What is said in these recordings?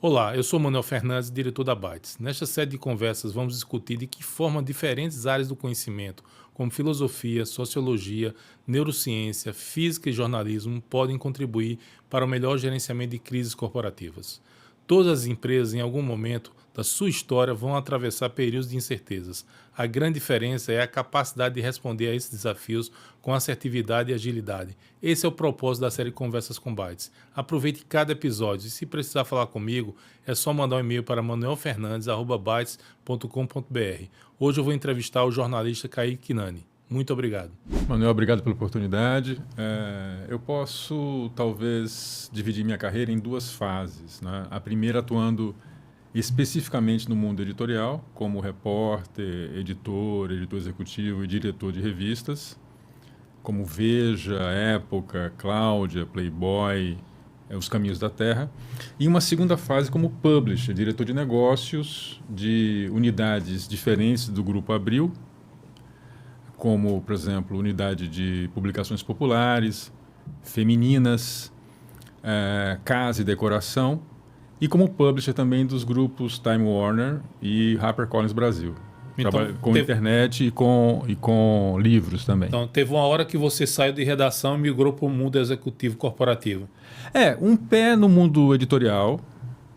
Olá, eu sou Manuel Fernandes, diretor da Bytes. Nesta série de conversas, vamos discutir de que forma diferentes áreas do conhecimento, como filosofia, sociologia, neurociência, física e jornalismo, podem contribuir para o melhor gerenciamento de crises corporativas. Todas as empresas, em algum momento da sua história, vão atravessar períodos de incertezas. A grande diferença é a capacidade de responder a esses desafios com assertividade e agilidade. Esse é o propósito da série Conversas com Bytes. Aproveite cada episódio e, se precisar falar comigo, é só mandar um e-mail para manuelfernandes@bytes.com.br. Hoje eu vou entrevistar o jornalista Kaique Nani. Muito obrigado. Manuel, obrigado pela oportunidade. Eu posso, talvez, dividir minha carreira em duas fases, né? A primeira atuando especificamente no mundo editorial, como repórter, editor executivo e diretor de revistas, como Veja, Época, Cláudia, Playboy, Os Caminhos da Terra. E uma segunda fase como publisher, diretor de negócios de unidades diferentes do Grupo Abril, como, por exemplo, unidade de publicações populares, femininas, casa e decoração, e como publisher também dos grupos Time Warner e HarperCollins Brasil. Então, Trabalho com internet e com livros também. Então, teve uma hora que você saiu de redação e migrou para o mundo executivo corporativo. Um pé no mundo editorial,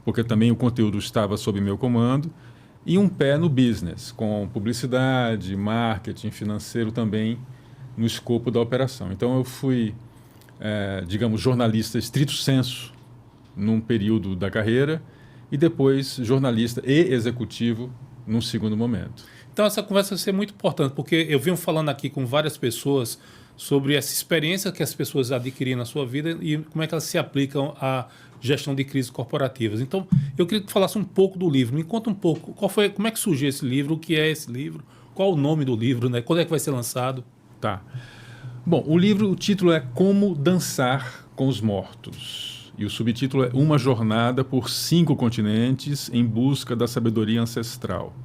porque também o conteúdo estava sob meu comando, e um pé no business, com publicidade, marketing, financeiro também no escopo da operação. Então eu fui, digamos, jornalista estrito sensu num período da carreira e depois jornalista e executivo num segundo momento. Então essa conversa vai ser muito importante, porque eu venho falando aqui com várias pessoas sobre essa experiência que as pessoas adquiriram na sua vida e como é que elas se aplicam à gestão de crises corporativas. Então, eu queria que tu falasse um pouco do livro. Me conta um pouco, como é que surgiu esse livro, o que é esse livro, qual o nome do livro, né? Quando é que vai ser lançado? Tá. Bom, o título é Como Dançar com os Mortos. E o subtítulo é Uma Jornada por 5 Continentes em Busca da Sabedoria Ancestral.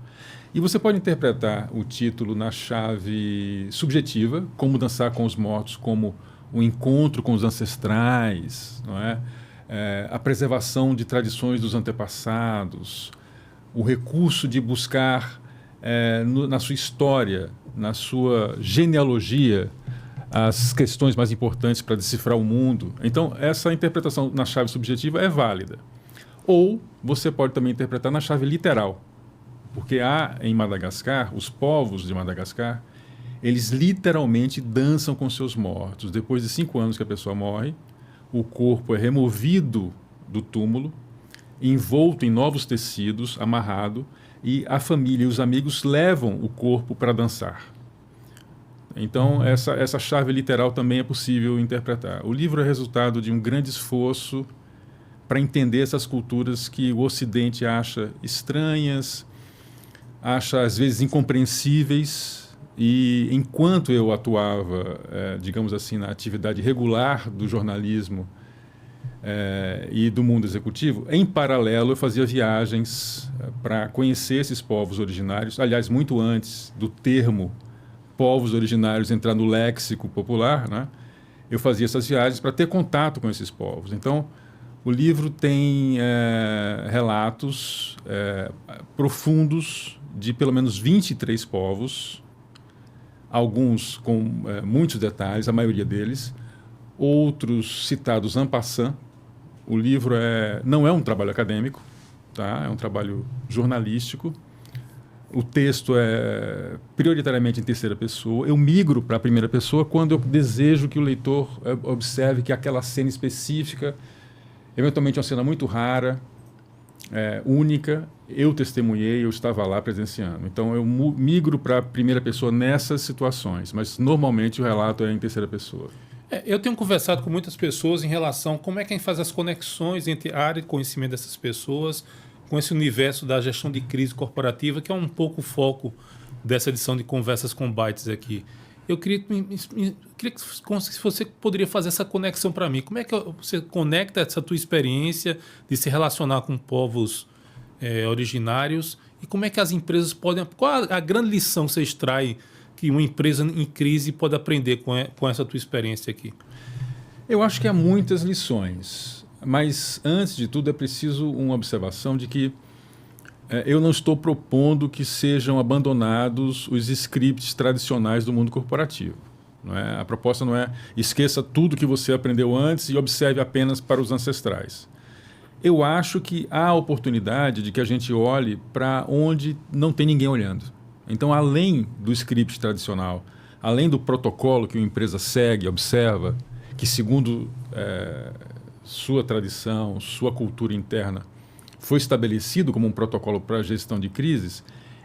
E você pode interpretar o título na chave subjetiva, como dançar com os mortos, como o encontro com os ancestrais, não é? A preservação de tradições dos antepassados, o recurso de buscar na sua história, na sua genealogia, as questões mais importantes para decifrar o mundo. Então, essa interpretação na chave subjetiva é válida. Ou você pode também interpretar na chave literal. Porque há em Madagascar, os povos de Madagascar, eles literalmente dançam com seus mortos. Depois de 5 anos que a pessoa morre, o corpo é removido do túmulo, envolto em novos tecidos, amarrado, e a família e os amigos levam o corpo para dançar. Então, essa chave literal também é possível interpretar. O livro é resultado de um grande esforço para entender essas culturas que o Ocidente acha estranhas, acha às vezes incompreensíveis, e enquanto eu atuava, digamos assim, na atividade regular do jornalismo e do mundo executivo, em paralelo eu fazia viagens para conhecer esses povos originários, aliás, muito antes do termo povos originários entrar no léxico popular, né? Eu fazia essas viagens para ter contato com esses povos. Então, o livro tem relatos profundos de pelo menos 23 povos, alguns com muitos detalhes, a maioria deles, outros citados en passant. O livro não é um trabalho acadêmico, tá? É um trabalho jornalístico. O texto é prioritariamente em terceira pessoa. Eu migro para a primeira pessoa quando eu desejo que o leitor observe que aquela cena específica, eventualmente uma cena muito rara, única, eu testemunhei, eu estava lá presenciando. Então eu migro para a primeira pessoa nessas situações, mas normalmente o relato é em terceira pessoa. Eu tenho conversado com muitas pessoas em relação a como é que a gente faz as conexões entre a área de conhecimento dessas pessoas com esse universo da gestão de crise corporativa, que é um pouco o foco dessa edição de Conversas com Bytes aqui. Eu queria que você poderia fazer essa conexão para mim. Como é que você conecta essa tua experiência de se relacionar com povos originários e como é que as empresas podem... Qual a grande lição que você extrai que uma empresa em crise pode aprender com essa tua experiência aqui? Eu acho que há muitas lições. Mas, antes de tudo, é preciso uma observação de que eu não estou propondo que sejam abandonados os scripts tradicionais do mundo corporativo. Não é? A proposta não é esqueça tudo que você aprendeu antes e observe apenas para os ancestrais. Eu acho que há a oportunidade de que a gente olhe para onde não tem ninguém olhando. Então, além do script tradicional, além do protocolo que uma empresa segue, observa, que segundo sua tradição, sua cultura interna, foi estabelecido como um protocolo para a gestão de crises,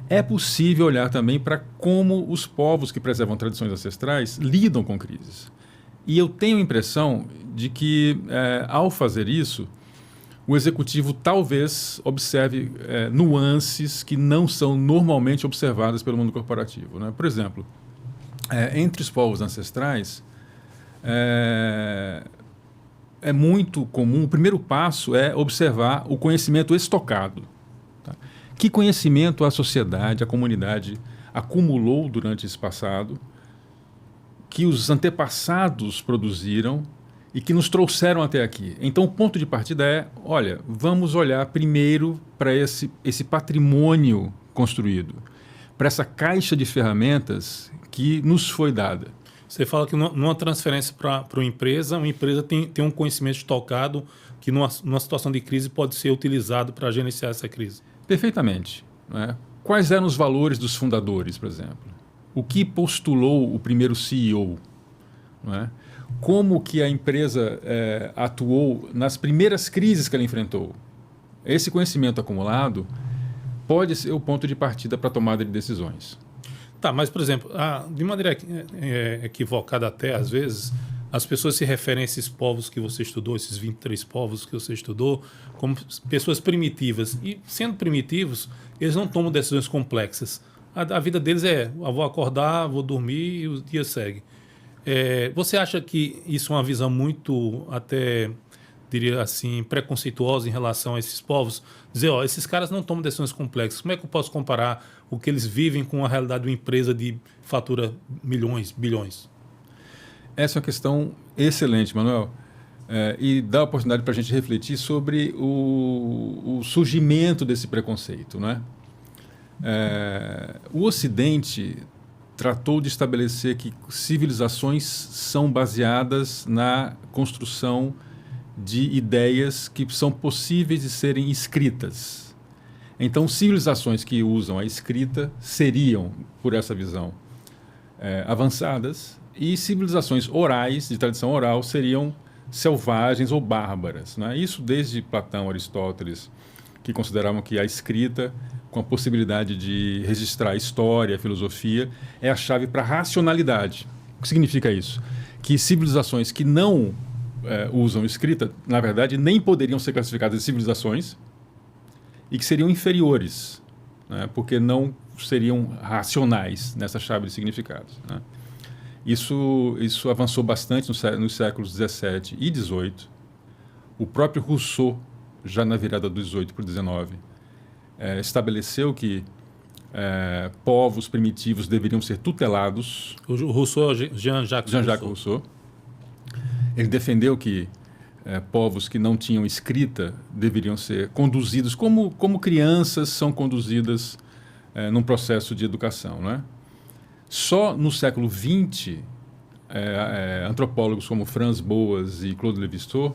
é possível olhar também para como os povos que preservam tradições ancestrais lidam com crises. E eu tenho a impressão de que, ao fazer isso, o executivo talvez observe nuances que não são normalmente observadas pelo mundo corporativo, né? Por exemplo, entre os povos ancestrais, é muito comum, o primeiro passo é observar o conhecimento estocado. Tá? Que conhecimento a sociedade, a comunidade acumulou durante esse passado, que os antepassados produziram e que nos trouxeram até aqui. Então, o ponto de partida é, olha, vamos olhar primeiro para esse patrimônio construído, para essa caixa de ferramentas que nos foi dada. Você fala que numa transferência para uma empresa tem um conhecimento estocado que numa situação de crise pode ser utilizado para gerenciar essa crise. Perfeitamente. Né? Quais eram os valores dos fundadores, por exemplo? O que postulou o primeiro CEO? Não é? Como que a empresa atuou nas primeiras crises que ela enfrentou? Esse conhecimento acumulado pode ser o ponto de partida para a tomada de decisões. Tá, mas, por exemplo, de maneira equivocada até, às vezes, as pessoas se referem a esses povos que você estudou, esses 23 povos que você estudou, como pessoas primitivas. E, sendo primitivos, eles não tomam decisões complexas. A vida deles eu vou acordar, vou dormir e o dia segue. Você acha que isso é uma visão muito, até, diria assim, preconceituosa em relação a esses povos? Dizer, esses caras não tomam decisões complexas. Como é que eu posso comparar o que eles vivem com a realidade de uma empresa de fatura milhões, bilhões? Essa é uma questão excelente, Manuel. E dá a oportunidade para a gente refletir sobre o surgimento desse preconceito, não é? O Ocidente tratou de estabelecer que civilizações são baseadas na construção de ideias que são possíveis de serem escritas. Então, civilizações que usam a escrita seriam, por essa visão, avançadas, e civilizações orais, de tradição oral, seriam selvagens ou bárbaras. Né? Isso desde Platão, Aristóteles, que consideravam que a escrita, com a possibilidade de registrar a história, a filosofia, é a chave para a racionalidade. O que significa isso? Que civilizações que não usam escrita, na verdade, nem poderiam ser classificadas de civilizações e que seriam inferiores, né? Porque não seriam racionais nessa chave de significados. Né? Isso avançou bastante nos séculos XVII e XVIII. O próprio Rousseau, já na virada do XVIII para o XIX, estabeleceu que povos primitivos deveriam ser tutelados. O Rousseau é Jean-Jacques Rousseau. Ele defendeu que povos que não tinham escrita deveriam ser conduzidos como crianças são conduzidas num processo de educação, não é? Só no século XX, antropólogos como Franz Boas e Claude Lévi-Strauss,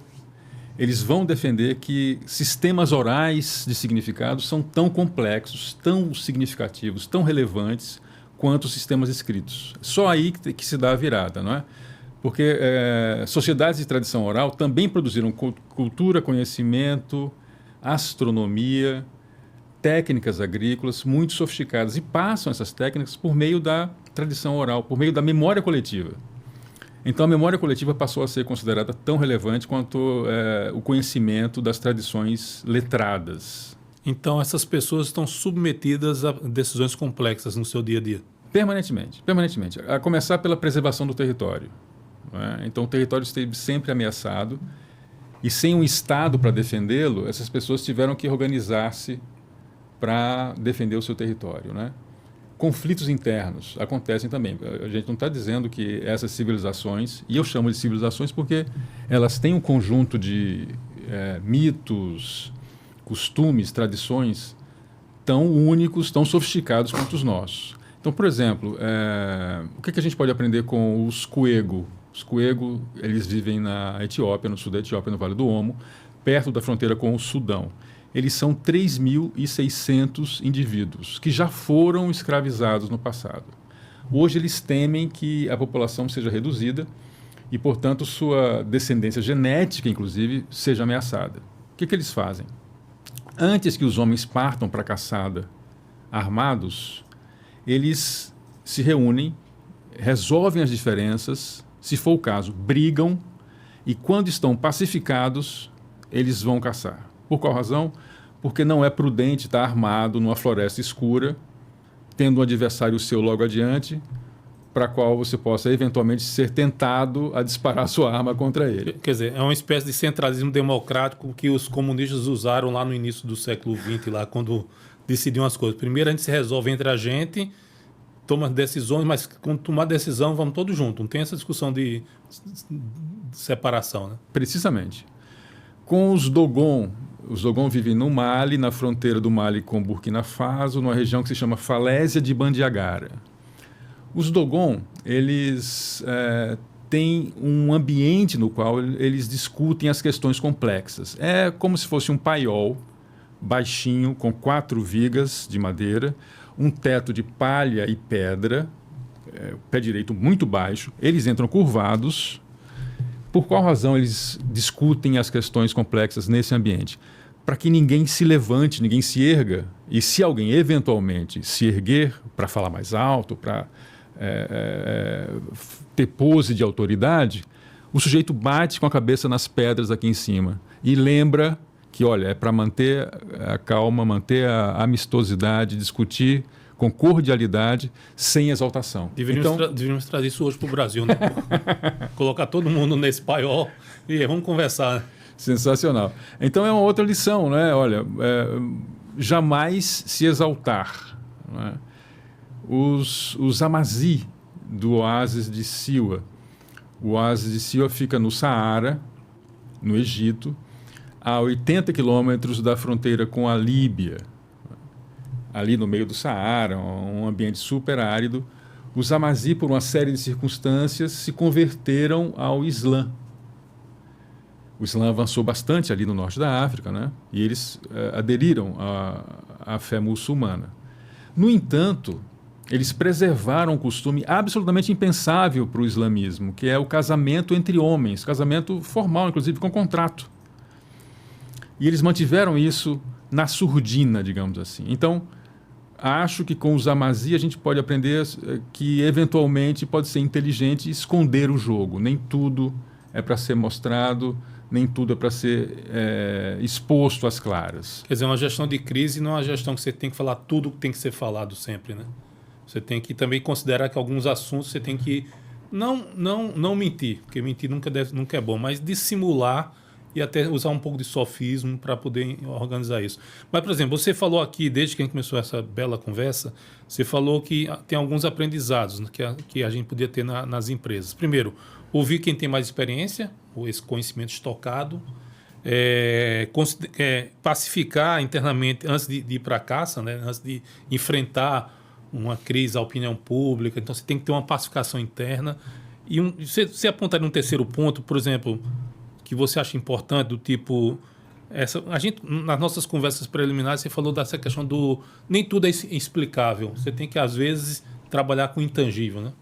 eles vão defender que sistemas orais de significado são tão complexos, tão significativos, tão relevantes quanto os sistemas escritos. Só aí que se dá a virada, não é? Porque sociedades de tradição oral também produziram cultura, conhecimento, astronomia, técnicas agrícolas muito sofisticadas e passam essas técnicas por meio da tradição oral, por meio da memória coletiva. Então, a memória coletiva passou a ser considerada tão relevante quanto o conhecimento das tradições letradas. Então, essas pessoas estão submetidas a decisões complexas no seu dia a dia? Permanentemente. A começar pela preservação do território. Né? Então, o território esteve sempre ameaçado e, sem um Estado para defendê-lo, essas pessoas tiveram que organizar-se para defender o seu território, né? Conflitos internos acontecem também. A gente não está dizendo que essas civilizações, e eu chamo de civilizações porque elas têm um conjunto de mitos, costumes, tradições tão únicos, tão sofisticados quanto os nossos. Então, por exemplo, o que a gente pode aprender com os Cuego? Os Cuego, eles vivem na Etiópia, no sul da Etiópia, no Vale do Omo, perto da fronteira com o Sudão. Eles são 3.600 indivíduos que já foram escravizados no passado. Hoje eles temem que a população seja reduzida e, portanto, sua descendência genética, inclusive, seja ameaçada. O que eles fazem? Antes que os homens partam para a caçada armados, eles se reúnem, resolvem as diferenças, se for o caso, brigam, e quando estão pacificados, eles vão caçar. Por qual razão? Porque não é prudente estar armado numa floresta escura, tendo um adversário seu logo adiante, para qual você possa eventualmente ser tentado a disparar sua arma contra ele. Quer dizer, é uma espécie de centralismo democrático que os comunistas usaram lá no início do século XX, lá quando decidiam as coisas. Primeiro a gente se resolve entre a gente, toma decisões, mas quando tomar decisão vamos todos juntos. Não tem essa discussão de separação, né? Precisamente. Com os Dogon vivem no Mali, na fronteira do Mali com Burkina Faso, numa região que se chama Falésia de Bandiagara. Os Dogon, eles têm um ambiente no qual eles discutem as questões complexas. É como se fosse um paiol baixinho, com 4 vigas de madeira, um teto de palha e pedra, o pé direito muito baixo. Eles entram curvados. Por qual razão eles discutem as questões complexas nesse ambiente? Para que ninguém se levante, ninguém se erga. E se alguém eventualmente se erguer para falar mais alto, para ter pose de autoridade, o sujeito bate com a cabeça nas pedras aqui em cima e lembra que, olha, é para manter a calma, manter a amistosidade, discutir com cordialidade, sem exaltação. Deveríamos trazer isso hoje para o Brasil, né? Colocar todo mundo nesse paiol e vamos conversar, né? Sensacional. Então é uma outra lição, né? Olha, jamais se exaltar, não é? Os Amazi do oásis de Siwa. O oásis de Siwa fica no Saara, no Egito, a 80 quilômetros da fronteira com a Líbia, ali no meio do Saara, um ambiente super árido. Os Amazi, por uma série de circunstâncias, se converteram ao Islã. O Islã avançou bastante ali no norte da África, né? E eles aderiram à fé muçulmana. No entanto, eles preservaram um costume absolutamente impensável para o islamismo, que é o casamento entre homens, casamento formal, inclusive com contrato. E eles mantiveram isso na surdina, digamos assim. Então, acho que com os Amazi a gente pode aprender que, eventualmente, pode ser inteligente esconder o jogo. Nem tudo é para ser mostrado, nem tudo é para ser exposto às claras. Quer dizer, uma gestão de crise não é uma gestão que você tem que falar tudo que tem que ser falado sempre, né? Você tem que também considerar que alguns assuntos você tem que não mentir, porque mentir nunca é bom, mas dissimular e até usar um pouco de sofismo para poder organizar isso. Mas, por exemplo, você falou aqui, desde que a gente começou essa bela conversa, você falou que tem alguns aprendizados, né, que a gente podia ter nas empresas. Primeiro, ouvir quem tem mais experiência, ou esse conhecimento estocado, pacificar internamente antes de ir para a caça, né, antes de enfrentar uma crise à opinião pública. Então, você tem que ter uma pacificação interna. E você apontaria um terceiro ponto, por exemplo, que você acha importante, do tipo... a gente, nas nossas conversas preliminares, você falou dessa questão do... Nem tudo é explicável. Você tem que, às vezes, trabalhar com o intangível, né?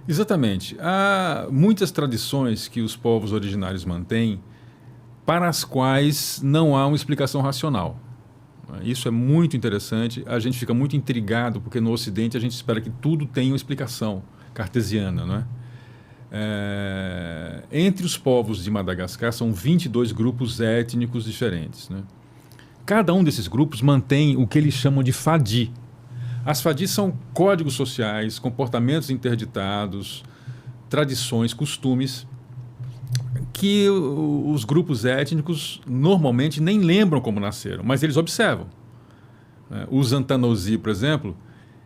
Exatamente. Há muitas tradições que os povos originários mantêm para as quais não há uma explicação racional. Isso é muito interessante. A gente fica muito intrigado porque no Ocidente a gente espera que tudo tenha uma explicação cartesiana, não é? Entre os povos de Madagascar são 22 grupos étnicos diferentes, né? Cada um desses grupos mantém o que eles chamam de fadi. As fadis são códigos sociais, comportamentos interditados, tradições, costumes que os grupos étnicos normalmente nem lembram como nasceram, mas eles observam. Os Antanosi, por exemplo,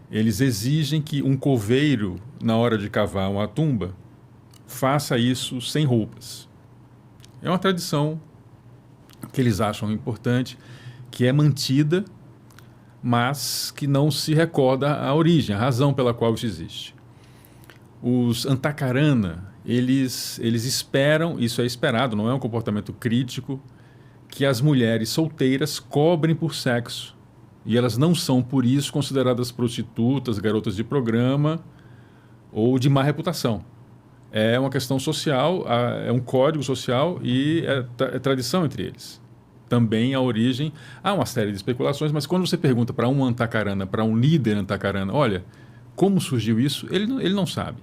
eles exigem que um coveiro, na hora de cavar uma tumba, faça isso sem roupas. É uma tradição que eles acham importante, que é mantida, mas que não se recorda a origem, a razão pela qual isso existe. Os Antacarana, eles esperam, isso é esperado, não é um comportamento crítico, que as mulheres solteiras cobrem por sexo. E elas não são, por isso, consideradas prostitutas, garotas de programa ou de má reputação. É uma questão social, é um código social e é tradição entre eles. Também a origem, há uma série de especulações, mas quando você pergunta para um Antacarana, para um líder Antacarana, olha, como surgiu isso, ele não sabe,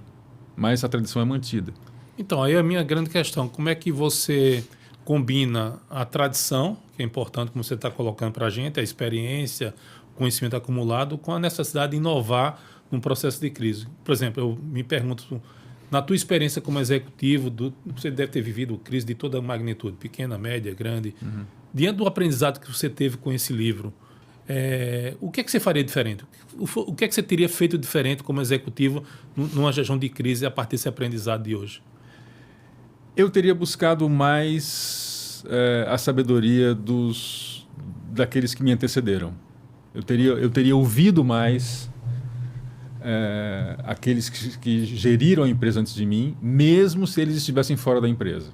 mas a tradição é mantida. Então, aí a minha grande questão, como é que você combina a tradição, que é importante, como você está colocando para a gente, a experiência, o conhecimento acumulado, com a necessidade de inovar num processo de crise? Por exemplo, eu me pergunto, na tua experiência como executivo, você deve ter vivido crise de toda magnitude, pequena, média, grande. Diante do aprendizado que você teve com esse livro, o que é que você faria diferente? O que é que você teria feito diferente como executivo numa gestão de crise a partir desse aprendizado de hoje? Eu teria buscado mais a sabedoria daqueles que me antecederam. Eu teria ouvido mais aqueles que geriram a empresa antes de mim, mesmo se eles estivessem fora da empresa.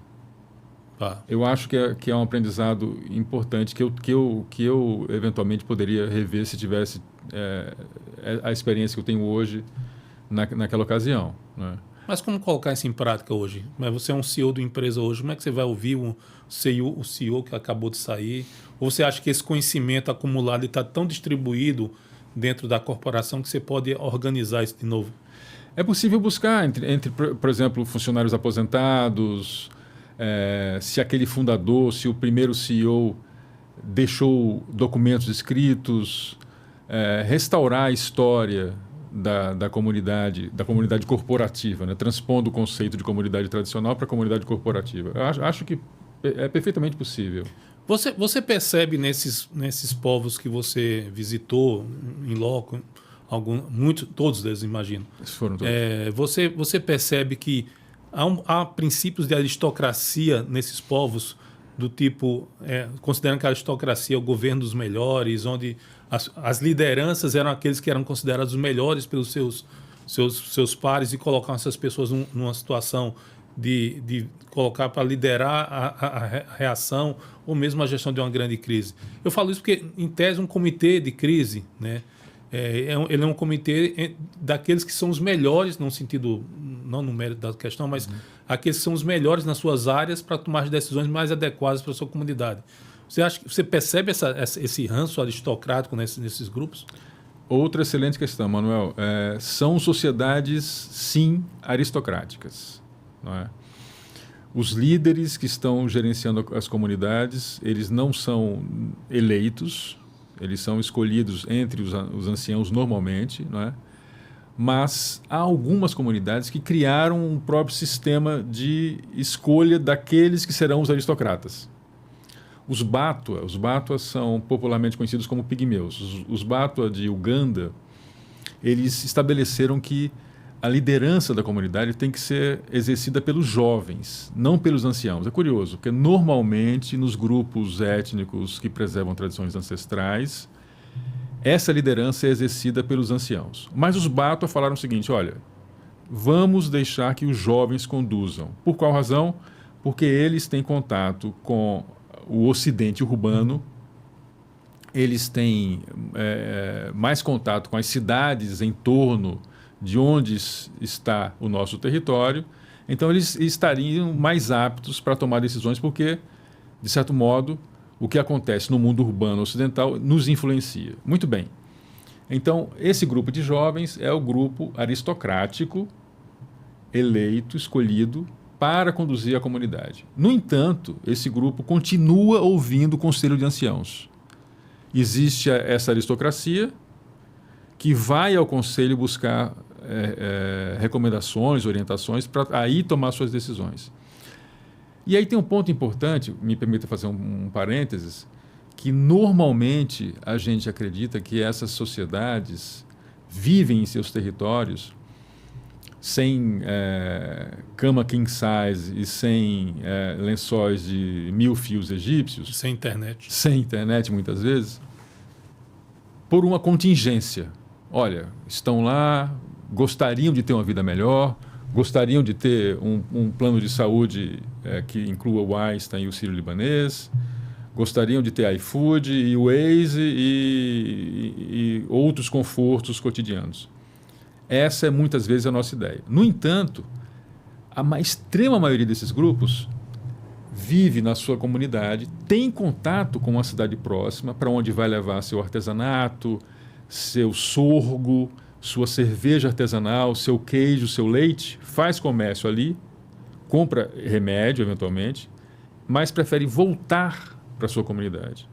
Eu acho que é um aprendizado importante que eu eventualmente poderia rever se tivesse a experiência que eu tenho hoje naquela ocasião, né? Mas como colocar isso em prática hoje? Você é um CEO de uma empresa hoje, como é que você vai ouvir o CEO que acabou de sair? Ou você acha que esse conhecimento acumulado está tão distribuído dentro da corporação que você pode organizar isso de novo? É possível buscar entre por exemplo, funcionários aposentados, se aquele fundador, se o primeiro CEO deixou documentos escritos, restaurar a história da comunidade corporativa, né? Transpondo o conceito de comunidade tradicional para a comunidade corporativa. Eu acho que é perfeitamente possível. Você percebe nesses povos que você visitou em loco, todos eles, imagino. Foram todos. Você percebe que há princípios de aristocracia nesses povos, do tipo, considerando que a aristocracia é o governo dos melhores, onde as lideranças eram aqueles que eram considerados os melhores pelos seus pares e colocavam essas pessoas numa situação de colocar para liderar a reação ou mesmo a gestão de uma grande crise. Eu falo isso porque, em tese, um comitê de crise, né, ele é um comitê daqueles que são os melhores, no sentido, não no mérito da questão, mas aqueles que são os melhores nas suas áreas para tomar as decisões mais adequadas para a sua comunidade. Você percebe esse ranço aristocrático nesses grupos? Outra excelente questão, Manuel. São sociedades, sim, aristocráticas, não é? Os líderes que estão gerenciando as comunidades, eles não são eleitos, eles são escolhidos entre os anciãos normalmente, não é? Mas há algumas comunidades que criaram um próprio sistema de escolha daqueles que serão os aristocratas. Os Batua são popularmente conhecidos como pigmeus. Os Batua de Uganda, eles estabeleceram que a liderança da comunidade tem que ser exercida pelos jovens, não pelos anciãos. É curioso, porque normalmente nos grupos étnicos que preservam tradições ancestrais, essa liderança é exercida pelos anciãos. Mas os Batua falaram o seguinte, olha, vamos deixar que os jovens conduzam. Por qual razão? Porque eles têm contato com o ocidente urbano, eles têm mais contato com as cidades em torno de onde está o nosso território, então eles estariam mais aptos para tomar decisões porque, de certo modo, o que acontece no mundo urbano ocidental nos influencia. Muito bem. Então, esse grupo de jovens é o grupo aristocrático, eleito, escolhido, para conduzir a comunidade. No entanto, esse grupo continua ouvindo o Conselho de Anciãos. Existe essa aristocracia que vai ao Conselho buscar recomendações, orientações, para aí tomar suas decisões. E aí tem um ponto importante, me permita fazer um parênteses, que normalmente a gente acredita que essas sociedades vivem em seus territórios sem cama king size e sem lençóis de 1000 fios egípcios. Sem internet. Sem internet, muitas vezes, por uma contingência. Olha, estão lá, gostariam de ter uma vida melhor, gostariam de ter um plano de saúde que inclua o Einstein e o Sírio-Libanês, gostariam de ter iFood e o Waze e outros confortos cotidianos. Essa é muitas vezes a nossa ideia. No entanto, a extrema maioria desses grupos vive na sua comunidade, tem contato com uma cidade próxima, para onde vai levar seu artesanato, seu sorgo, sua cerveja artesanal, seu queijo, seu leite, faz comércio ali, compra remédio eventualmente, mas prefere voltar para a sua comunidade.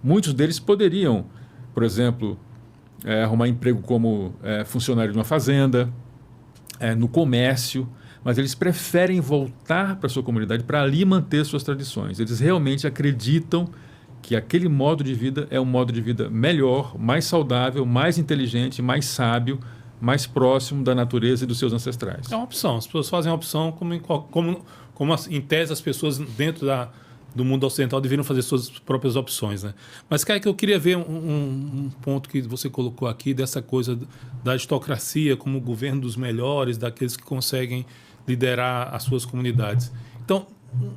Muitos deles poderiam, por exemplo, arrumar emprego como funcionário de uma fazenda, no comércio, mas eles preferem voltar para a sua comunidade para ali manter suas tradições. Eles realmente acreditam que aquele modo de vida é um modo de vida melhor, mais saudável, mais inteligente, mais sábio, mais próximo da natureza e dos seus ancestrais. É uma opção. As pessoas fazem uma opção como em tese as pessoas dentro do mundo ocidental deveriam fazer suas próprias opções, né? Mas, Kaique, eu queria ver um ponto que você colocou aqui, dessa coisa da aristocracia como o governo dos melhores, daqueles que conseguem liderar as suas comunidades. Então,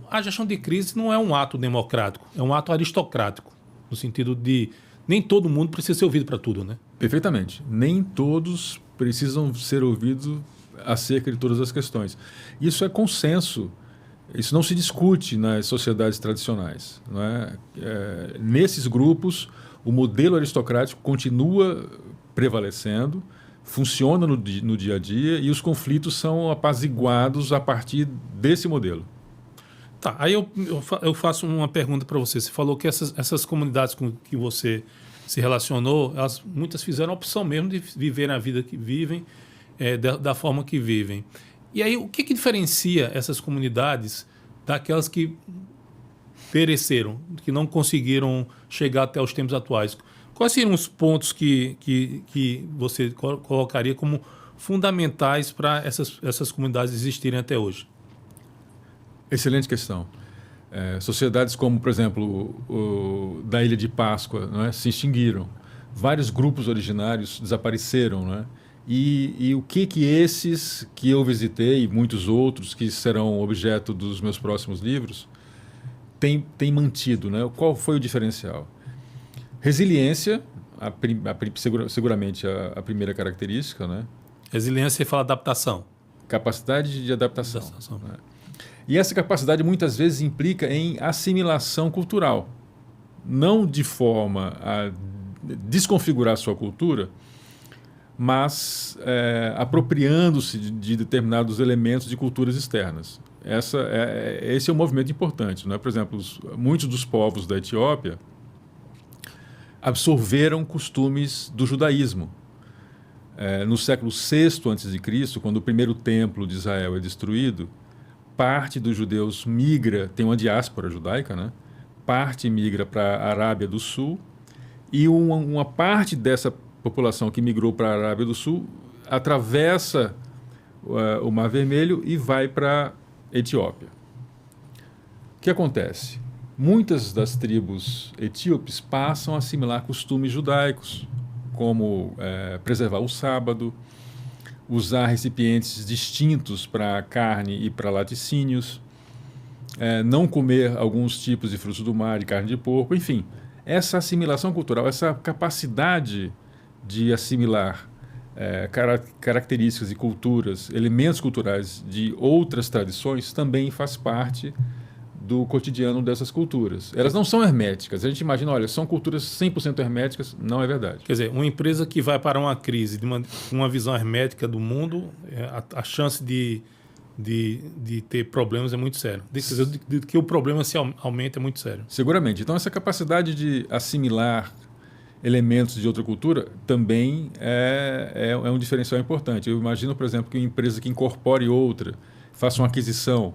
a gestão de crise não é um ato democrático, é um ato aristocrático, no sentido de nem todo mundo precisa ser ouvido para tudo, né? Perfeitamente. Nem todos precisam ser ouvidos acerca de todas as questões. Isso é consenso. Isso não se discute nas sociedades tradicionais. Não é? Nesses grupos, o modelo aristocrático continua prevalecendo, funciona no dia a dia e os conflitos são apaziguados a partir desse modelo. Tá, aí eu faço uma pergunta para você. Você falou que essas comunidades com que você se relacionou, muitas fizeram a opção mesmo de viver a vida que vivem, da forma que vivem. E aí, o que diferencia essas comunidades daquelas que pereceram, que não conseguiram chegar até os tempos atuais? Quais seriam os pontos que você colocaria como fundamentais para essas comunidades existirem até hoje? Excelente questão. Sociedades como, por exemplo, da Ilha de Páscoa, não é? Se extinguiram. Vários grupos originários desapareceram, não é? E o que esses que eu visitei e muitos outros que serão objeto dos meus próximos livros têm mantido, né? Qual foi o diferencial? Resiliência, seguramente a primeira característica, né? Resiliência, você fala adaptação. Capacidade de adaptação. Né? E essa capacidade muitas vezes implica em assimilação cultural, não de forma a desconfigurar a sua cultura, mas apropriando-se de determinados elementos de culturas externas. Esse é um movimento importante. Né? Por exemplo, muitos dos povos da Etiópia absorveram costumes do judaísmo. No século VI a.C., quando o primeiro templo de Israel é destruído, parte dos judeus migra, tem uma diáspora judaica, né? Parte migra para a Arábia do Sul e uma parte dessa população que migrou para a Arábia do Sul atravessa o Mar Vermelho e vai para a Etiópia. O que acontece? Muitas das tribos etíopes passam a assimilar costumes judaicos, como preservar o sábado, usar recipientes distintos para carne e para laticínios, não comer alguns tipos de frutos do mar e carne de porco, enfim. Essa assimilação cultural, essa capacidade de assimilar características e culturas, elementos culturais de outras tradições, também faz parte do cotidiano dessas culturas. Elas não são herméticas. A gente imagina, olha, são culturas 100% herméticas. Não é verdade. Quer dizer, uma empresa que vai para uma crise com uma visão hermética do mundo, a chance de ter problemas é muito séria. De que o problema se aumenta é muito sério. Seguramente. Então, essa capacidade de assimilar elementos de outra cultura também é um diferencial importante. Eu imagino, por exemplo, que uma empresa que incorpore outra, faça uma aquisição,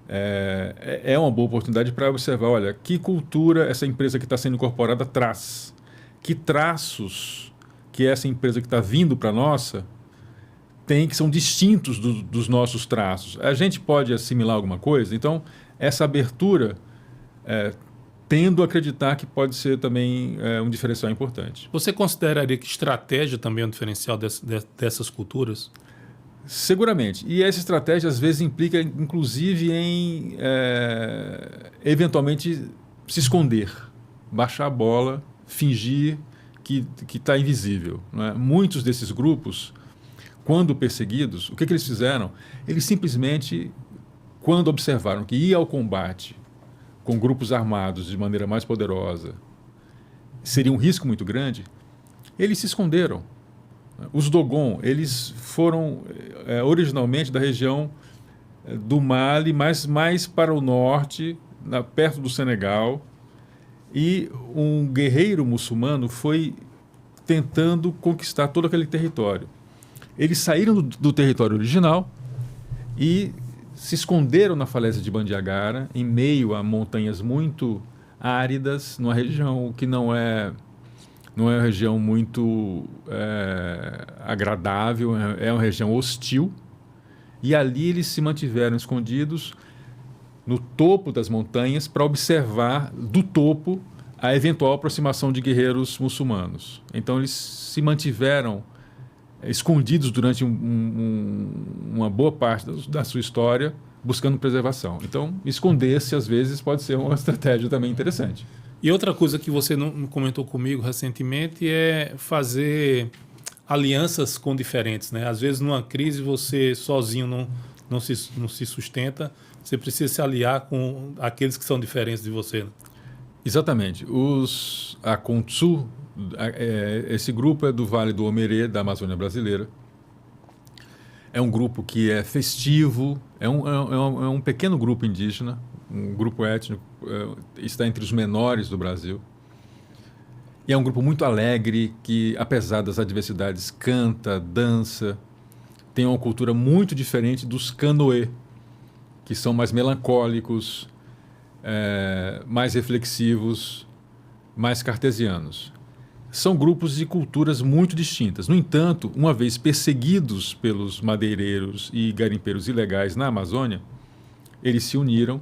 é uma boa oportunidade para observar, olha, que cultura essa empresa que está sendo incorporada traz, que traços que essa empresa que está vindo para a nossa que são distintos dos nossos traços. A gente pode assimilar alguma coisa, então essa abertura, tendo a acreditar que pode ser também um diferencial importante. Você consideraria que estratégia também é um diferencial dessas culturas? Seguramente. E essa estratégia, às vezes, implica, inclusive, em, eventualmente, se esconder, baixar a bola, fingir que está invisível. Não é? Muitos desses grupos, quando perseguidos, o que eles fizeram? Eles simplesmente, quando observaram que ia ao combate com grupos armados de maneira mais poderosa, seria um risco muito grande, eles se esconderam. Os Dogon, eles foram originalmente da região do Mali, mas mais para o norte, perto do Senegal, e um guerreiro muçulmano foi tentando conquistar todo aquele território. Eles saíram do território original e se esconderam na falésia de Bandiagara, em meio a montanhas muito áridas, numa região que não é uma região muito agradável, é uma região hostil. E ali eles se mantiveram escondidos no topo das montanhas para observar do topo a eventual aproximação de guerreiros muçulmanos. Então eles se mantiveram escondidos durante uma boa parte da sua história, buscando preservação. Então, esconder-se, às vezes, pode ser uma estratégia também interessante. E outra coisa que você não comentou comigo recentemente é fazer alianças com diferentes, né? Às vezes, numa crise, você sozinho não se sustenta, você precisa se aliar com aqueles que são diferentes de você. Né? Exatamente. A Kontsu, esse grupo é do Vale do Omerê, da Amazônia brasileira. É um grupo que é festivo, é um pequeno grupo indígena, um grupo étnico, está entre os menores do Brasil. E é um grupo muito alegre, que, apesar das adversidades, canta, dança. Tem uma cultura muito diferente dos canoê, que são mais melancólicos, mais reflexivos, mais cartesianos. São grupos de culturas muito distintas. No entanto, uma vez perseguidos pelos madeireiros e garimpeiros ilegais na Amazônia, eles se uniram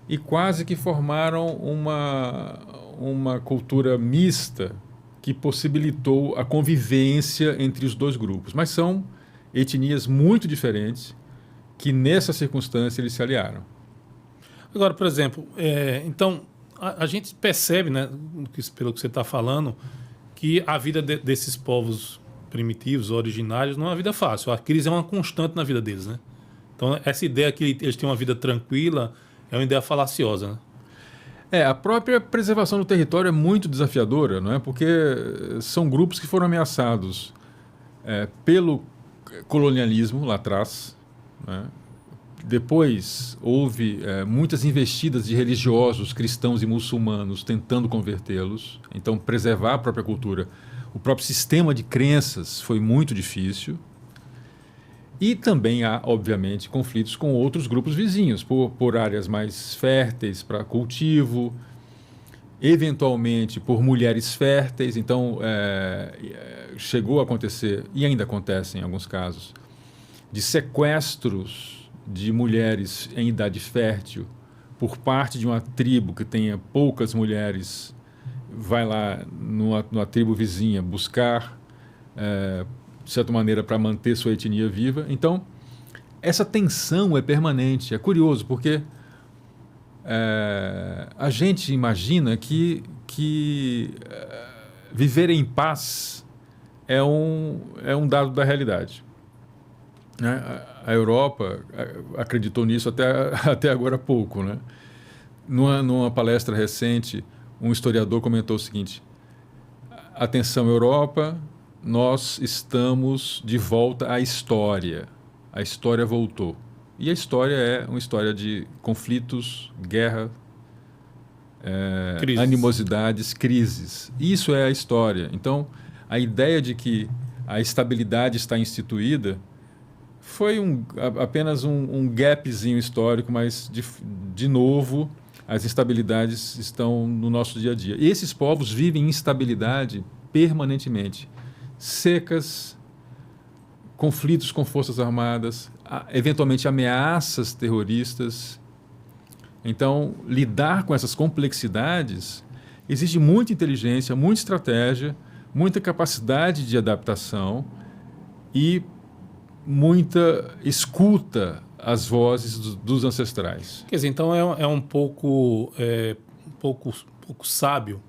e quase que formaram uma cultura mista que possibilitou a convivência entre os dois grupos. Mas são etnias muito diferentes que, nessa circunstância, eles se aliaram. Agora, por exemplo, então, a gente percebe, né, pelo que você está falando, que a vida desses povos primitivos, originários, não é uma vida fácil. A crise é uma constante na vida deles, né? Então, essa ideia que eles têm uma vida tranquila é uma ideia falaciosa, né? A própria preservação do território é muito desafiadora, não é? Porque são grupos que foram ameaçados pelo colonialismo lá atrás, né? Depois houve muitas investidas de religiosos, cristãos e muçulmanos tentando convertê-los. Então, preservar a própria cultura, o próprio sistema de crenças foi muito difícil. E também há, obviamente, conflitos com outros grupos vizinhos, por áreas mais férteis para cultivo, eventualmente por mulheres férteis. Então, chegou a acontecer, e ainda acontece em alguns casos, de sequestros de mulheres em idade fértil por parte de uma tribo que tenha poucas mulheres, vai lá numa tribo vizinha buscar, de certa maneira, para manter sua etnia viva. Então, essa tensão é permanente. É curioso, porque a gente imagina que viver em paz é um dado da realidade. A Europa acreditou nisso até agora há pouco, né? Numa palestra recente, um historiador comentou o seguinte: atenção, Europa, nós estamos de volta à história. A história voltou. E a história é uma história de conflitos, guerra, animosidades, crises. Isso é a história. Então, a ideia de que a estabilidade está instituída foi apenas um gapzinho histórico, mas, de novo, as instabilidades estão no nosso dia a dia. E esses povos vivem instabilidade permanentemente. Secas, conflitos com forças armadas, eventualmente ameaças terroristas. Então, lidar com essas complexidades exige muita inteligência, muita estratégia, muita capacidade de adaptação e muita escuta às vozes dos ancestrais. Quer dizer, então é um pouco sábio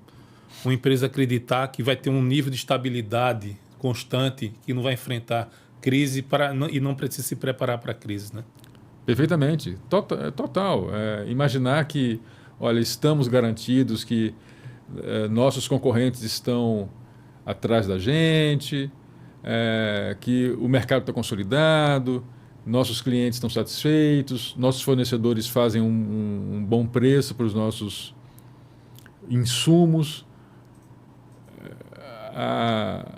uma empresa acreditar que vai ter um nível de estabilidade constante, que não vai enfrentar crise e não precisa se preparar para a crise, né? Perfeitamente. Total. Imaginar que, olha, estamos garantidos que nossos concorrentes estão atrás da gente, que o mercado está consolidado, nossos clientes estão satisfeitos, nossos fornecedores fazem um bom preço para os nossos insumos.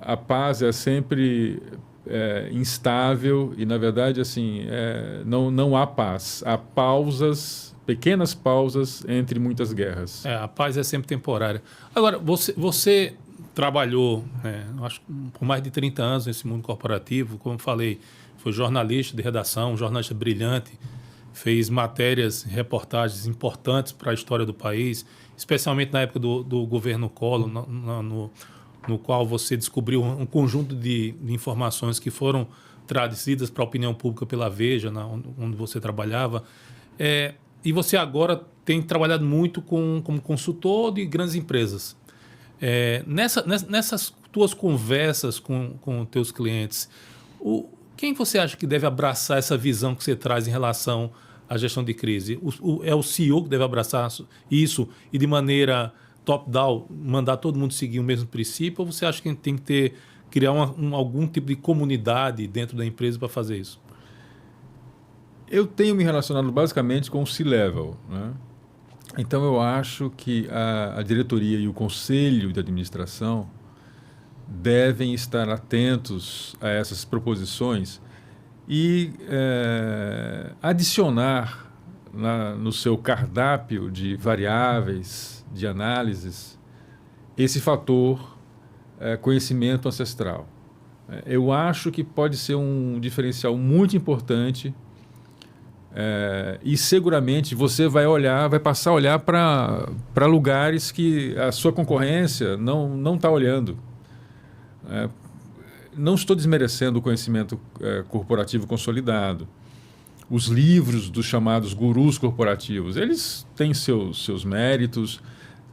A paz é sempre instável e, na verdade, assim, não há paz. Há pausas, pequenas pausas entre muitas guerras. A paz é sempre temporária. Agora, você trabalhou, acho, por mais de 30 anos nesse mundo corporativo, como eu falei, foi jornalista de redação, um jornalista brilhante, fez matérias, reportagens importantes para a história do país, especialmente na época do governo Collor, no qual você descobriu um conjunto de informações que foram traduzidas para a opinião pública pela Veja, onde você trabalhava. E você agora tem trabalhado muito como consultor de grandes empresas. Nessas tuas conversas com teus clientes, quem você acha que deve abraçar essa visão que você traz em relação à gestão de crise? É o CEO que deve abraçar isso e de maneira top-down, mandar todo mundo seguir o mesmo princípio, ou você acha que a gente tem que criar algum tipo de comunidade dentro da empresa para fazer isso? Eu tenho me relacionado basicamente com o C-Level, né? Então eu acho que a diretoria e o conselho de administração devem estar atentos a essas proposições e adicionar no seu cardápio de variáveis de análises esse fator conhecimento ancestral. Eu acho que pode ser um diferencial muito importante e seguramente você vai passar a olhar para lugares que a sua concorrência não está olhando. Não estou desmerecendo o conhecimento corporativo consolidado. Os livros dos chamados gurus corporativos, eles têm seus méritos,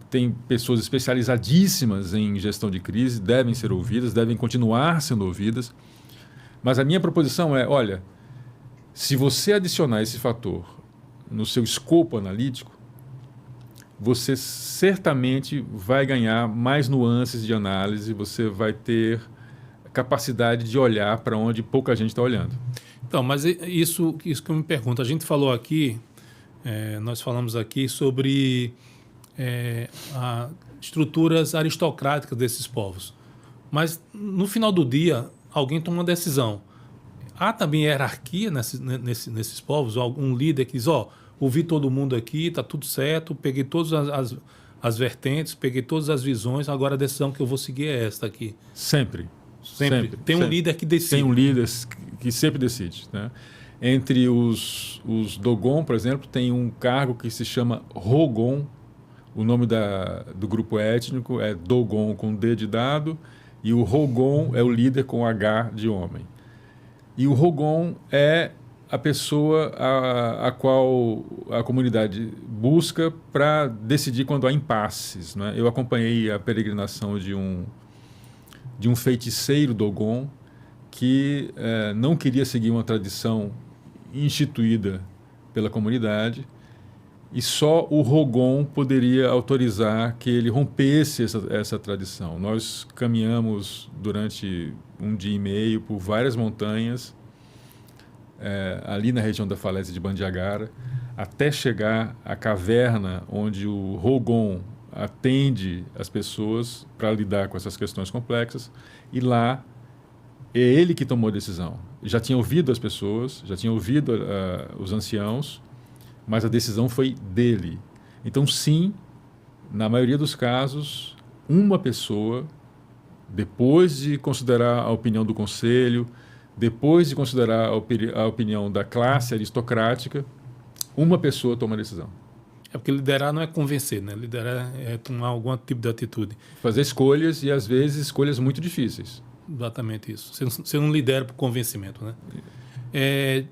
tem pessoas especializadíssimas em gestão de crise, devem ser ouvidas, devem continuar sendo ouvidas. Mas a minha proposição é, olha, se você adicionar esse fator no seu escopo analítico, você certamente vai ganhar mais nuances de análise, você vai ter capacidade de olhar para onde pouca gente está olhando. Então, mas isso que eu me pergunto, a gente falou aqui, nós falamos aqui sobre estruturas aristocráticas desses povos, mas no final do dia, alguém toma uma decisão. Há também hierarquia nesses povos, algum líder que diz, ouvi todo mundo aqui, está tudo certo, peguei todas as vertentes, peguei todas as visões, agora a decisão que eu vou seguir é esta aqui. Sempre. Tem um líder que decide. Tem um líder que sempre decide, né? Entre os Dogon, por exemplo, tem um cargo que se chama Rogon. O nome do grupo étnico é Dogon com D de dado, e o Rogon é o líder com H de homem. E o Rogon é a pessoa a qual a comunidade busca para decidir quando há impasses, né? Eu acompanhei a peregrinação de um feiticeiro Dogon que não queria seguir uma tradição instituída pela comunidade e só o Rogon poderia autorizar que ele rompesse essa tradição. Nós caminhamos durante um dia e meio por várias montanhas, ali na região da falésia de Bandiagara, até chegar à caverna onde o Rogon atende as pessoas para lidar com essas questões complexas, e lá é ele que tomou a decisão. Já tinha ouvido as pessoas, já tinha ouvido os anciãos, mas a decisão foi dele. Então, sim, na maioria dos casos, uma pessoa, depois de considerar a opinião do conselho, depois de considerar a opinião da classe aristocrática, uma pessoa toma a decisão. É porque liderar não é convencer, né? Liderar é tomar algum tipo de atitude. Fazer escolhas e, às vezes, escolhas muito difíceis. Exatamente isso. Você não lidera por convencimento, né?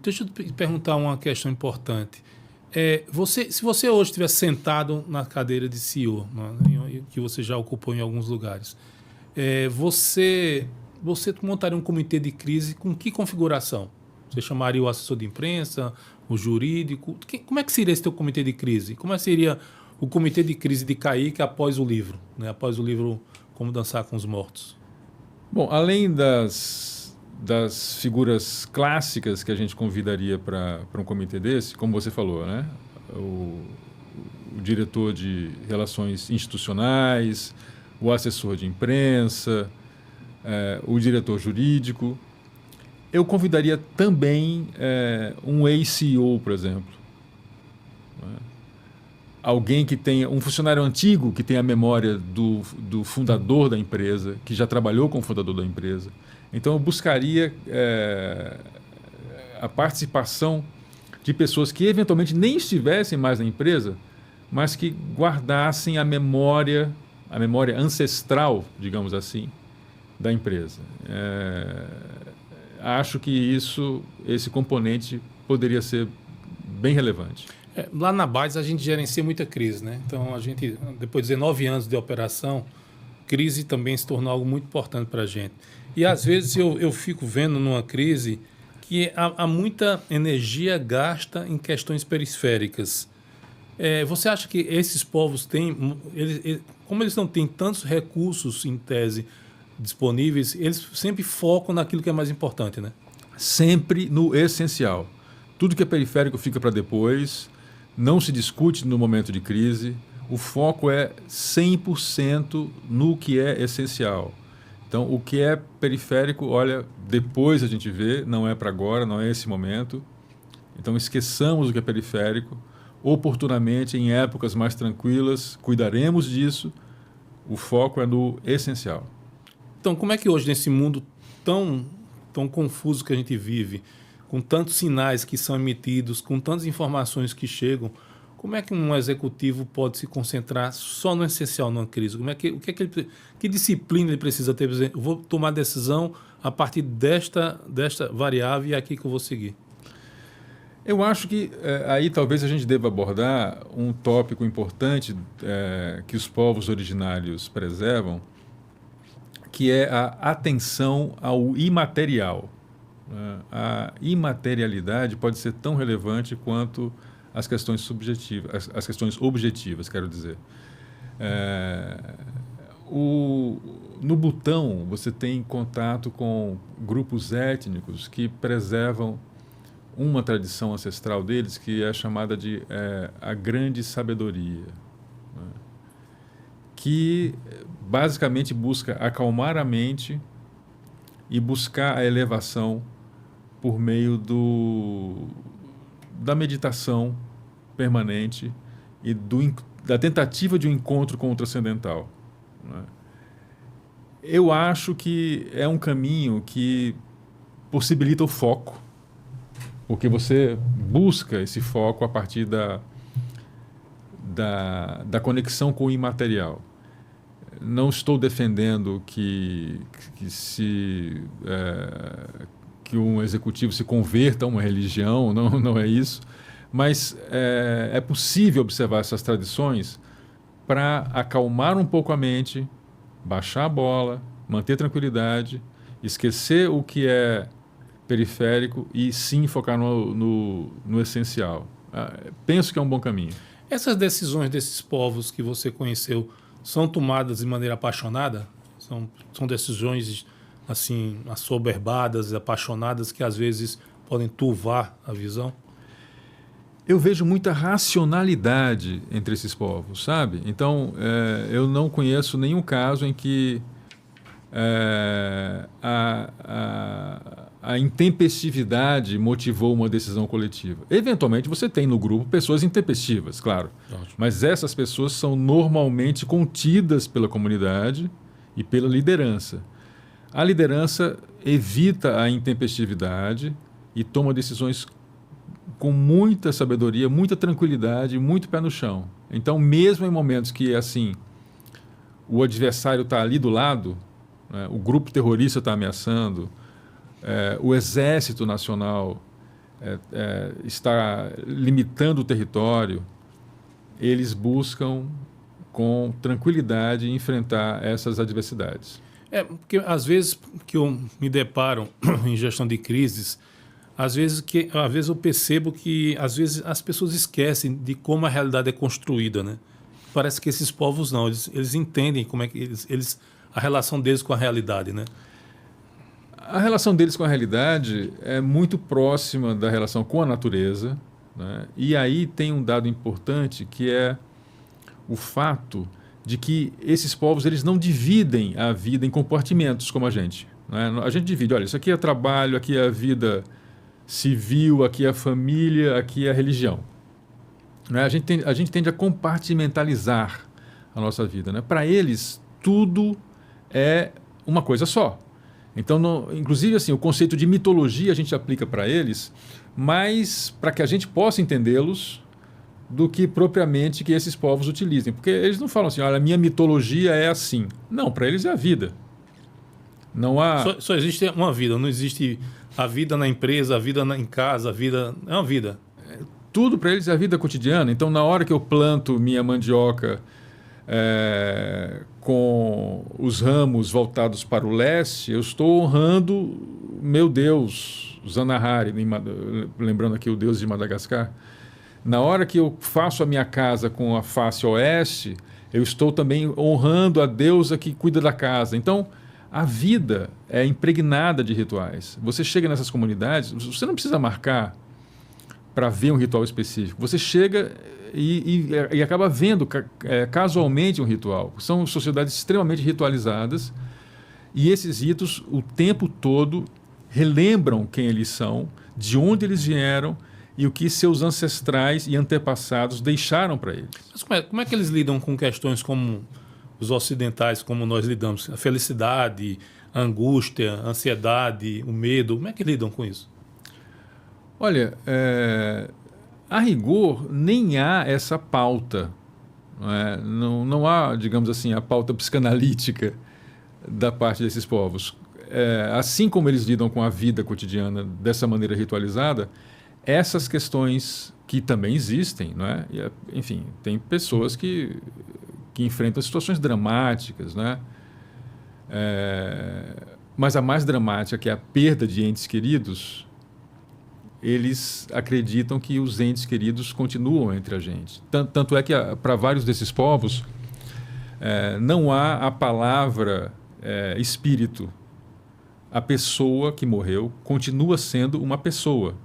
Deixa eu te perguntar uma questão importante. Se você hoje estivesse sentado na cadeira de CEO, né, que você já ocupou em alguns lugares, você montaria um comitê de crise com que configuração? Você chamaria o assessor de imprensa, o jurídico? Como é que seria esse teu comitê de crise? Como é que seria o comitê de crise de Kaique após o livro, né? Após o livro Como Dançar com os Mortos? Bom, além das figuras clássicas que a gente convidaria para um comitê desse, como você falou, né? O diretor de relações institucionais, o assessor de imprensa, o diretor jurídico. Eu convidaria também um ex-CEO, por exemplo. Né? Alguém que tenha, um funcionário antigo que tenha a memória do fundador da empresa, que já trabalhou com o fundador da empresa. Então, eu buscaria a participação de pessoas que eventualmente nem estivessem mais na empresa, mas que guardassem a memória ancestral, digamos assim, da empresa. Acho que esse componente poderia ser bem relevante. Lá na base a gente gerencia muita crise, né? Então a gente, depois de 19 anos de operação, crise também se tornou algo muito importante para a gente. E às vezes eu fico vendo numa crise que há muita energia gasta em questões periféricas. Você acha que esses povos têm, como eles não têm tantos recursos em tese disponíveis, eles sempre focam naquilo que é mais importante, né? Sempre no essencial. Tudo que é periférico fica para depois, não se discute no momento de crise, o foco é 100% no que é essencial. Então, o que é periférico, olha, depois a gente vê, não é para agora, não é esse momento. Então, esqueçamos o que é periférico, oportunamente, em épocas mais tranquilas, cuidaremos disso, o foco é no essencial. Então, como é que hoje, nesse mundo tão confuso que a gente vive, com tantos sinais que são emitidos, com tantas informações que chegam, como é que um executivo pode se concentrar só no essencial numa crise? Que disciplina ele precisa ter? Por exemplo, eu vou tomar decisão a partir desta variável e é aqui que eu vou seguir. Eu acho que aí talvez a gente deva abordar um tópico importante que os povos originários preservam, que é a atenção ao imaterial. A imaterialidade pode ser tão relevante quanto as questões subjetivas, as questões objetivas, quero dizer. No Butão, você tem contato com grupos étnicos que preservam uma tradição ancestral deles que é chamada de a grande sabedoria, né? Que basicamente busca acalmar a mente e buscar a elevação por meio da meditação permanente e da tentativa de um encontro com o transcendental, né? Eu acho que é um caminho que possibilita o foco, porque você busca esse foco a partir da conexão com o imaterial. Não estou defendendo que um executivo se converta a uma religião, não é isso, mas é possível observar essas tradições para acalmar um pouco a mente, baixar a bola, manter tranquilidade, esquecer o que é periférico e sim focar no essencial. Penso que é um bom caminho. Essas decisões desses povos que você conheceu são tomadas de maneira apaixonada? São decisões assim assoberbadas, apaixonadas, que às vezes podem turvar a visão? Eu vejo muita racionalidade entre esses povos, sabe? Então, eu não conheço nenhum caso em que a intempestividade motivou uma decisão coletiva. Eventualmente, você tem no grupo pessoas intempestivas, claro. Ótimo. Mas essas pessoas são normalmente contidas pela comunidade e pela liderança. A liderança evita a intempestividade e toma decisões com muita sabedoria, muita tranquilidade, muito pé no chão. Então, mesmo em momentos que, assim, o adversário está ali do lado, né, o grupo terrorista está ameaçando, o exército nacional está limitando o território, eles buscam com tranquilidade enfrentar essas adversidades. Porque às vezes que eu me deparo em gestão de crises, às vezes eu percebo que às vezes as pessoas esquecem de como a realidade é construída, né? Parece que esses povos não, eles entendem como é que a relação deles com a realidade, né? A relação deles com a realidade é muito próxima da relação com a natureza, né? E aí tem um dado importante que é o fato de que esses povos eles não dividem a vida em compartimentos como a gente, né? A gente divide, olha, isso aqui é trabalho, aqui é a vida civil, aqui é a família, aqui é a religião, né? A gente tende a compartimentalizar a nossa vida, né? Para eles, tudo é uma coisa só. Então, inclusive, assim, o conceito de mitologia a gente aplica para eles, mas para que a gente possa entendê-los do que propriamente que esses povos utilizem. Porque eles não falam assim, olha, a minha mitologia é assim. Não, para eles é a vida. Não há... Só existe uma vida, não existe a vida na empresa, a vida em casa, a vida... É uma vida. Tudo para eles é a vida cotidiana. Então, na hora que eu planto minha mandioca com os ramos voltados para o leste, eu estou honrando meu Deus, Zanahari, lembrando aqui o Deus de Madagascar. Na hora que eu faço a minha casa com a face oeste, eu estou também honrando a deusa que cuida da casa. Então, a vida é impregnada de rituais. Você chega nessas comunidades, você não precisa marcar para ver um ritual específico. Você chega e acaba vendo casualmente um ritual. São sociedades extremamente ritualizadas e esses ritos, o tempo todo, relembram quem eles são, de onde eles vieram e o que seus ancestrais e antepassados deixaram para eles. Mas como é que eles lidam com questões como os ocidentais, como nós lidamos? A felicidade, a angústia, a ansiedade, o medo, como é que lidam com isso? Olha, a rigor, nem há essa pauta. Não há, digamos assim, a pauta psicanalítica da parte desses povos. Assim como eles lidam com a vida cotidiana dessa maneira ritualizada, essas questões que também existem, não é? Enfim, tem pessoas que enfrentam situações dramáticas, né? Mas a mais dramática, que é a perda de entes queridos, eles acreditam que os entes queridos continuam entre a gente. Tanto é que para vários desses povos não há a palavra espírito. A pessoa que morreu continua sendo uma pessoa.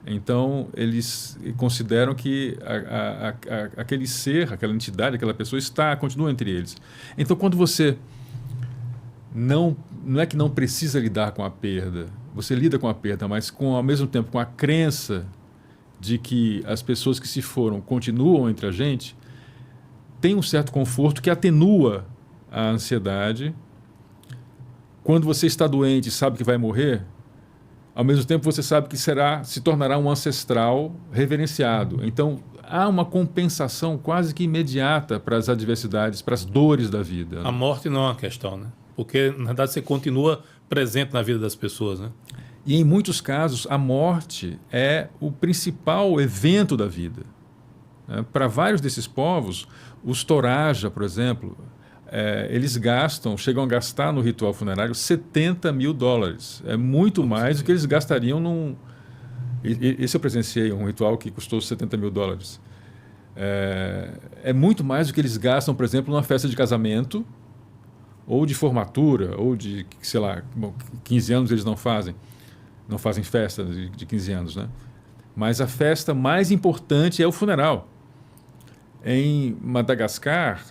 Então, eles consideram que aquele ser, aquela entidade, aquela pessoa continua entre eles. Então, quando você não é que não precisa lidar com a perda, você lida com a perda, mas ao mesmo tempo com a crença de que as pessoas que se foram continuam entre a gente, tem um certo conforto que atenua a ansiedade. Quando você está doente e sabe que vai morrer, ao mesmo tempo você sabe que se tornará um ancestral reverenciado. Então, há uma compensação quase que imediata para as adversidades, para as dores da vida. A morte não é uma questão, né? Porque, na verdade, você continua presente na vida das pessoas, né? E, em muitos casos, a morte é o principal evento da vida. Para vários desses povos, os Toraja, por exemplo, eles chegam a gastar no ritual funerário $70 mil. É muito mais do que eles gastariam num... Esse eu presenciei, um ritual que custou $70 mil. É muito mais do que eles gastam, por exemplo, numa festa de casamento, ou de formatura, ou de, sei lá, 15 anos eles não fazem festa de 15 anos, né? Mas a festa mais importante é o funeral. Em Madagascar,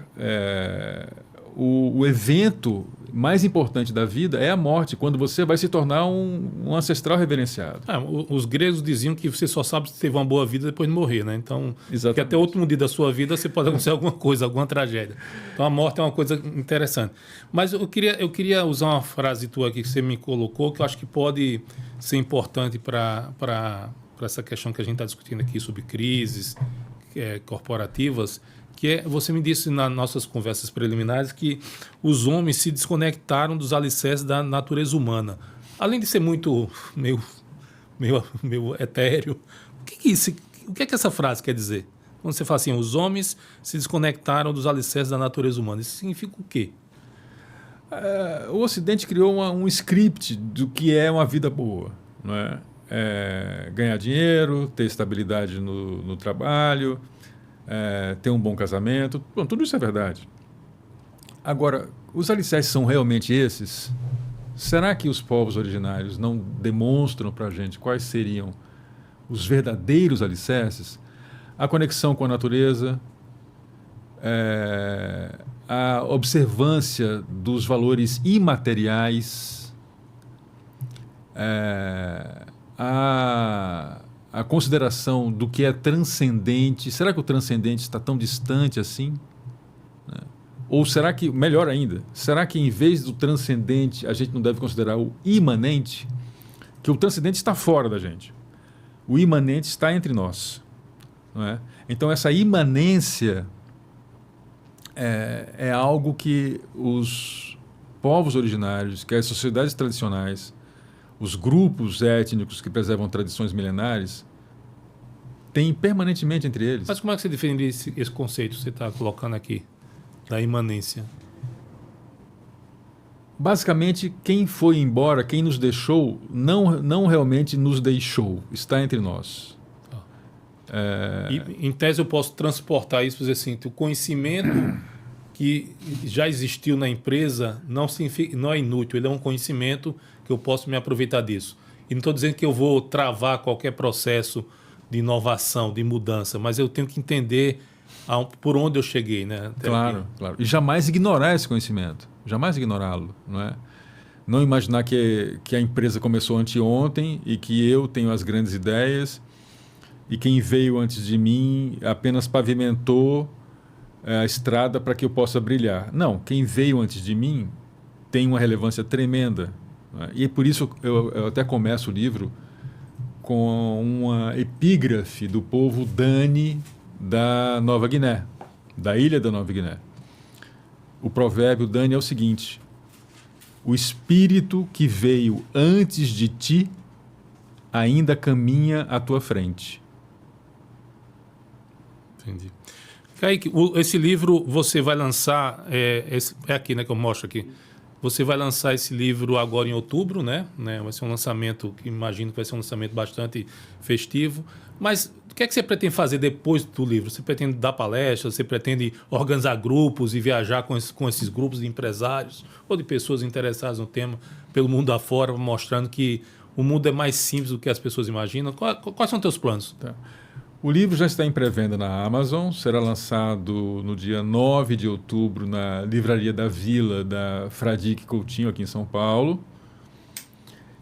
o evento mais importante da vida é a morte, quando você vai se tornar um ancestral reverenciado. Os gregos diziam que você só sabe se teve uma boa vida depois de morrer, né? Então, que até o último dia da sua vida você pode acontecer alguma coisa, alguma tragédia. Então, a morte é uma coisa interessante. Mas eu queria usar uma frase tua aqui que você me colocou, que eu acho que pode ser importante para essa questão que a gente está discutindo aqui sobre crises corporativas, que você me disse nas nossas conversas preliminares que os homens se desconectaram dos alicerces da natureza humana. Além de ser muito meio etéreo, o que é que essa frase quer dizer? Quando você fala assim, os homens se desconectaram dos alicerces da natureza humana, isso significa o quê? O Ocidente criou um script do que é uma vida boa, não é? Ganhar dinheiro, ter estabilidade no trabalho, ter um bom casamento. Bom, tudo isso é verdade. Agora, os alicerces são realmente esses? Será que os povos originários não demonstram para a gente quais seriam os verdadeiros alicerces? A conexão com a natureza, a observância dos valores imateriais, a consideração do que é transcendente. Será que o transcendente está tão distante assim? Ou será que, melhor ainda, será que em vez do transcendente a gente não deve considerar o imanente? Que o transcendente está fora da gente. O imanente está entre nós. Não é? Então essa imanência é algo que os povos originários, que as sociedades tradicionais, os grupos étnicos que preservam tradições milenares, têm permanentemente entre eles. Mas como é que você defende esse conceito que você está colocando aqui, da imanência? Basicamente, quem foi embora, quem nos deixou, não realmente nos deixou, está entre nós. E, em tese, eu posso transportar isso para dizer assim, o conhecimento que já existiu na empresa não é inútil, ele é um conhecimento que eu posso me aproveitar disso. E não estou dizendo que eu vou travar qualquer processo de inovação, de mudança, mas eu tenho que entender por onde eu cheguei, né? Claro. E jamais ignorar esse conhecimento, jamais ignorá-lo, não é? Não imaginar que a empresa começou anteontem e que eu tenho as grandes ideias e quem veio antes de mim apenas pavimentou a estrada para que eu possa brilhar. Não, quem veio antes de mim tem uma relevância tremenda. E por isso eu até começo o livro com uma epígrafe do povo Dani da Nova Guiné, da ilha da Nova Guiné. O provérbio Dani é o seguinte: o espírito que veio antes de ti ainda caminha à tua frente. Entendi. Kaique, esse livro você vai lançar, é aqui, né, que eu mostro aqui. Você vai lançar esse livro agora em outubro, né? Vai ser um lançamento que imagino que vai ser um lançamento bastante festivo. Mas o que é que você pretende fazer depois do livro? Você pretende dar palestras? Você pretende organizar grupos e viajar com esses grupos de empresários ou de pessoas interessadas no tema pelo mundo afora, mostrando que o mundo é mais simples do que as pessoas imaginam? Quais são os teus planos? Tá. O livro já está em pré-venda na Amazon, será lançado no dia 9 de outubro na Livraria da Vila, da Fradique Coutinho, aqui em São Paulo.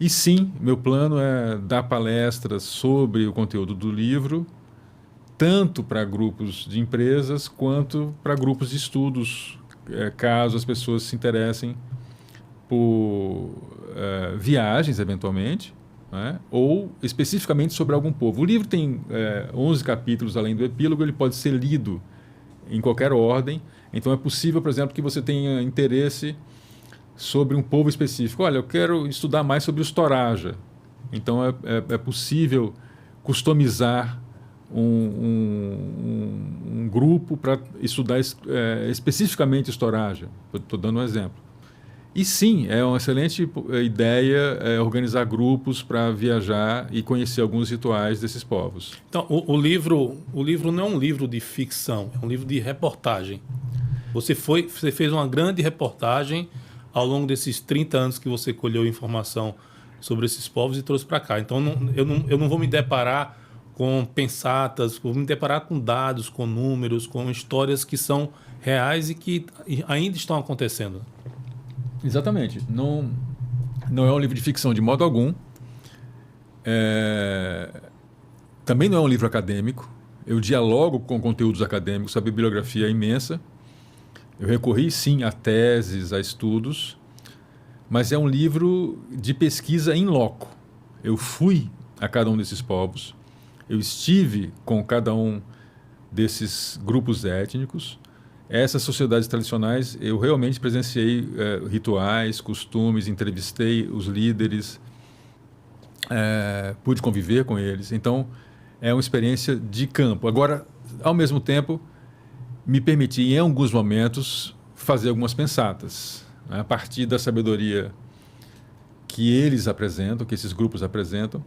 E sim, meu plano é dar palestras sobre o conteúdo do livro, tanto para grupos de empresas quanto para grupos de estudos, caso as pessoas se interessem por viagens, eventualmente, né? Ou especificamente sobre algum povo. O livro tem 11 capítulos, além do epílogo, ele pode ser lido em qualquer ordem. Então é possível, por exemplo, que você tenha interesse sobre um povo específico. Olha, eu quero estudar mais sobre os Toraja. Então é possível customizar um grupo para estudar especificamente os Toraja. Estou dando um exemplo. E sim, é uma excelente ideia organizar grupos para viajar e conhecer alguns rituais desses povos. Então, o livro não é um livro de ficção, é um livro de reportagem. Você fez uma grande reportagem ao longo desses 30 anos que você colheu informação sobre esses povos e trouxe para cá. Então, eu não vou me deparar com pensatas, vou me deparar com dados, com números, com histórias que são reais e que ainda estão acontecendo. Exatamente. Não é um livro de ficção de modo algum. Também não é um livro acadêmico. Eu dialogo com conteúdos acadêmicos, a bibliografia é imensa. Eu recorri, sim, a teses, a estudos, mas é um livro de pesquisa in loco. Eu fui a cada um desses povos, eu estive com cada um desses grupos étnicos. Essas sociedades tradicionais, eu realmente presenciei rituais, costumes, entrevistei os líderes, pude conviver com eles. Então, é uma experiência de campo. Agora, ao mesmo tempo, me permiti, em alguns momentos, fazer algumas pensatas, né, a partir da sabedoria que eles apresentam, que esses grupos apresentam,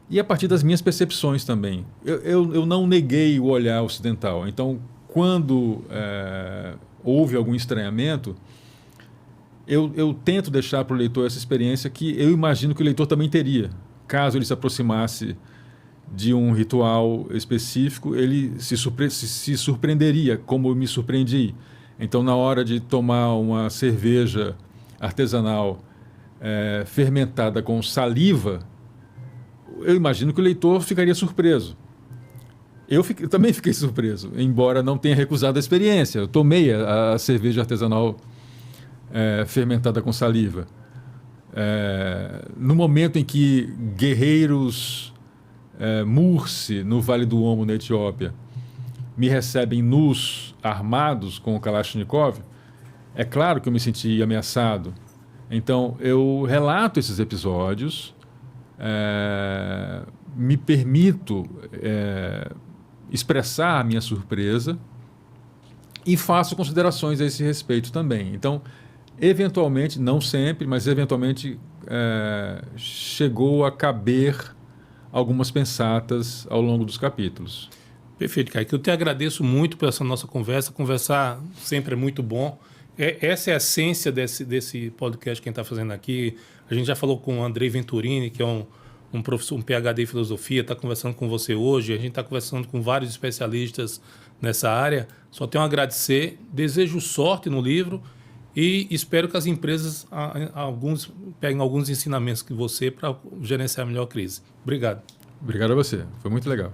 e a partir das minhas percepções também. Eu não neguei o olhar ocidental. Então, quando houve algum estranhamento, eu tento deixar para o leitor essa experiência que eu imagino que o leitor também teria. Caso ele se aproximasse de um ritual específico, ele se surpreenderia, como eu me surpreendi. Então, na hora de tomar uma cerveja artesanal fermentada com saliva, eu imagino que o leitor ficaria surpreso. Eu também fiquei surpreso, embora não tenha recusado a experiência. Eu tomei a cerveja artesanal fermentada com saliva. No momento em que guerreiros Mursi, no Vale do Omo, na Etiópia, me recebem nus, armados com o Kalashnikov, é claro que eu me senti ameaçado. Então, eu relato esses episódios, me permito expressar a minha surpresa e faço considerações a esse respeito também. Então, eventualmente, não sempre, mas eventualmente chegou a caber algumas pensatas ao longo dos capítulos. Perfeito, Kaique. Eu te agradeço muito por essa nossa conversa. Conversar sempre é muito bom. Essa é a essência desse podcast que a gente está fazendo aqui. A gente já falou com o Andrei Venturini, que é um professor, um PhD em filosofia, está conversando com você hoje. A gente está conversando com vários especialistas nessa área. Só tenho a agradecer. Desejo sorte no livro e espero que as empresas peguem alguns ensinamentos de você para gerenciar melhor a crise. Obrigado. Obrigado a você. Foi muito legal.